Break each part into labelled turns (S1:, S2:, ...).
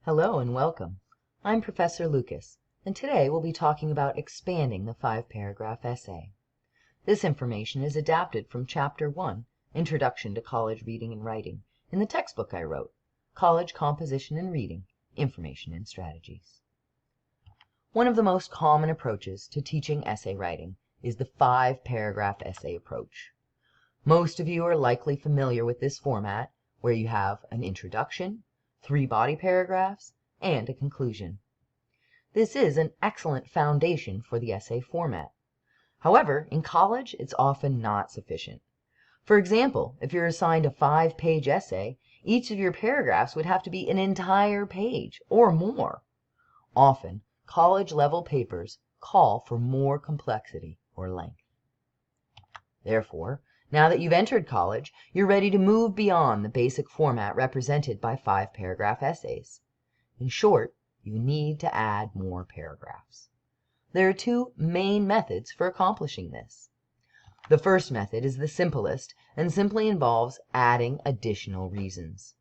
S1: Hello and welcome. I'm Professor Lukas, and today we'll be talking about expanding the 5-paragraph essay. This information is adapted from Chapter 1, Introduction to College Reading and Writing, in the textbook I wrote, College Composition and Reading, Information and Strategies. One of the most common approaches to teaching essay writing is the 5-paragraph essay approach. Most of you are likely familiar with this format, where you have an introduction, 3 body paragraphs, and a conclusion. This is an excellent foundation for the essay format. However, in college, it's often not sufficient. For example, if you're assigned a 5-page essay, each of your paragraphs would have to be an entire page or more. Often, college-level papers call for more complexity or length. Therefore, now that you've entered college, you're ready to move beyond the basic format represented by 5-paragraph essays. In short, you need to add more paragraphs. There are 2 main methods for accomplishing this. The first method is the simplest and simply involves adding additional reasons.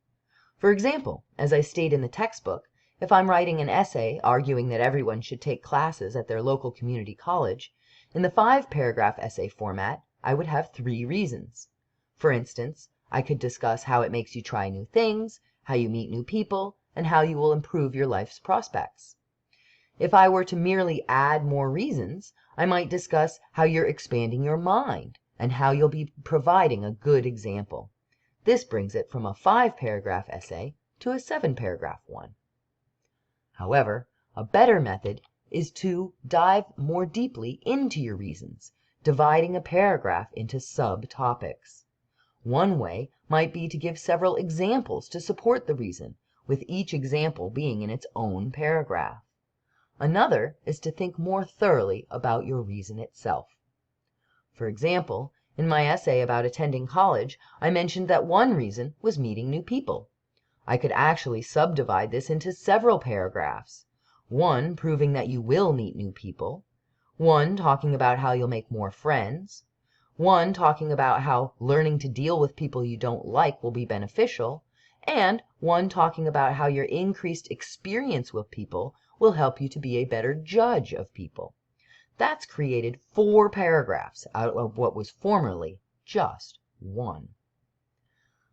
S1: For example, as I state in the textbook, if I'm writing an essay arguing that everyone should take classes at their local community college, in the 5-paragraph essay format, I would have 3 reasons. For instance, I could discuss how it makes you try new things, how you meet new people, and how you will improve your life's prospects. If I were to merely add more reasons, I might discuss how you're expanding your mind and how you'll be providing a good example. This brings it from a 5-paragraph essay to a 7-paragraph one. However, a better method is to dive more deeply into your reasons, dividing a paragraph into subtopics. One way might be to give several examples to support the reason, with each example being in its own paragraph. Another is to think more thoroughly about your reason itself. For example, in my essay about attending college, I mentioned that one reason was meeting new people. I could actually subdivide this into several paragraphs. One proving that you will meet new people, one talking about how you'll make more friends, one talking about how learning to deal with people you don't like will be beneficial, and one talking about how your increased experience with people will help you to be a better judge of people. That's created 4 paragraphs out of what was formerly just 1.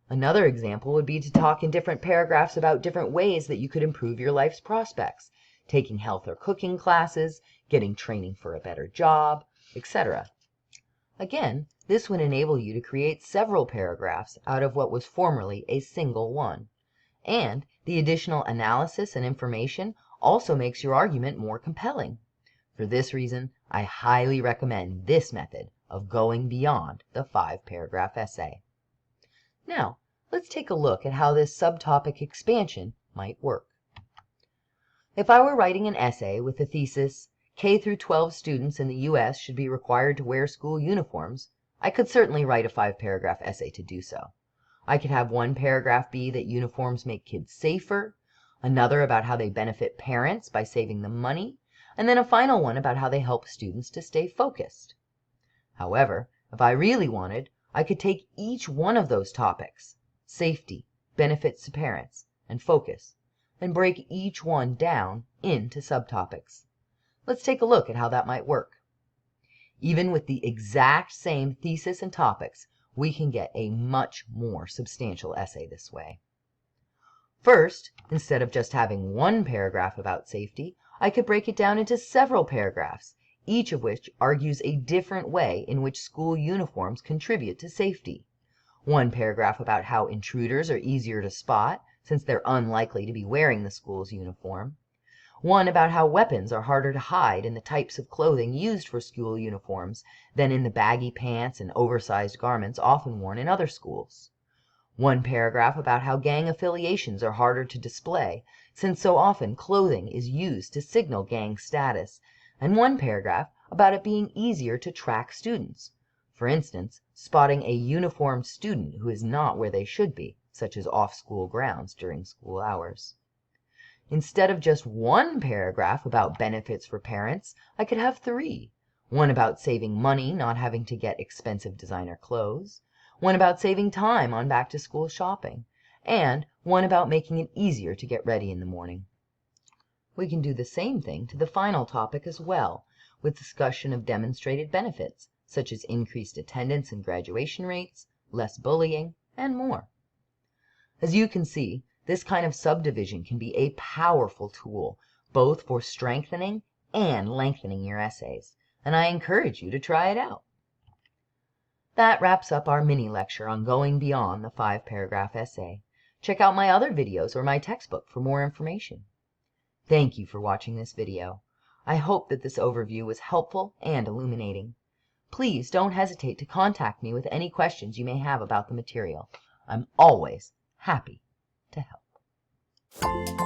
S1: Another example would be to talk in different paragraphs about different ways that you could improve your life's prospects, taking health or cooking classes, getting training for a better job, etc. Again, this would enable you to create several paragraphs out of what was formerly a single one. And the additional analysis and information also makes your argument more compelling. For this reason, I highly recommend this method of going beyond the 5-paragraph essay. Now, let's take a look at how this subtopic expansion might work. If I were writing an essay with the thesis, K through 12 students in the U.S. should be required to wear school uniforms, I could certainly write a 5-paragraph essay to do so. I could have one paragraph be that uniforms make kids safer, another about how they benefit parents by saving them money, and then a final one about how they help students to stay focused. However, if I really wanted, I could take each one of those topics, safety, benefits to parents, and focus, and break each one down into subtopics. Let's take a look at how that might work. Even with the exact same thesis and topics, we can get a much more substantial essay this way. First, instead of just having one paragraph about safety, I could break it down into several paragraphs, each of which argues a different way in which school uniforms contribute to safety. One paragraph about how intruders are easier to spot, since they're unlikely to be wearing the school's uniform. One about how weapons are harder to hide in the types of clothing used for school uniforms than in the baggy pants and oversized garments often worn in other schools. One paragraph about how gang affiliations are harder to display, since so often clothing is used to signal gang status, and one paragraph about it being easier to track students. For instance, spotting a uniformed student who is not where they should be, such as off school grounds during school hours. Instead of just one paragraph about benefits for parents, I could have 3. One about saving money, not having to get expensive designer clothes. One about saving time on back-to-school shopping. and one about making it easier to get ready in the morning. We can do the same thing to the final topic as well, with discussion of demonstrated benefits, such as increased attendance and graduation rates, less bullying, and more. As you can see, this kind of subdivision can be a powerful tool, both for strengthening and lengthening your essays, and I encourage you to try it out. That wraps up our mini lecture on going beyond the 5-paragraph essay. Check out my other videos or my textbook for more information. Thank you for watching this video. I hope that this overview was helpful and illuminating. Please don't hesitate to contact me with any questions you may have about the material. I'm always happy to help.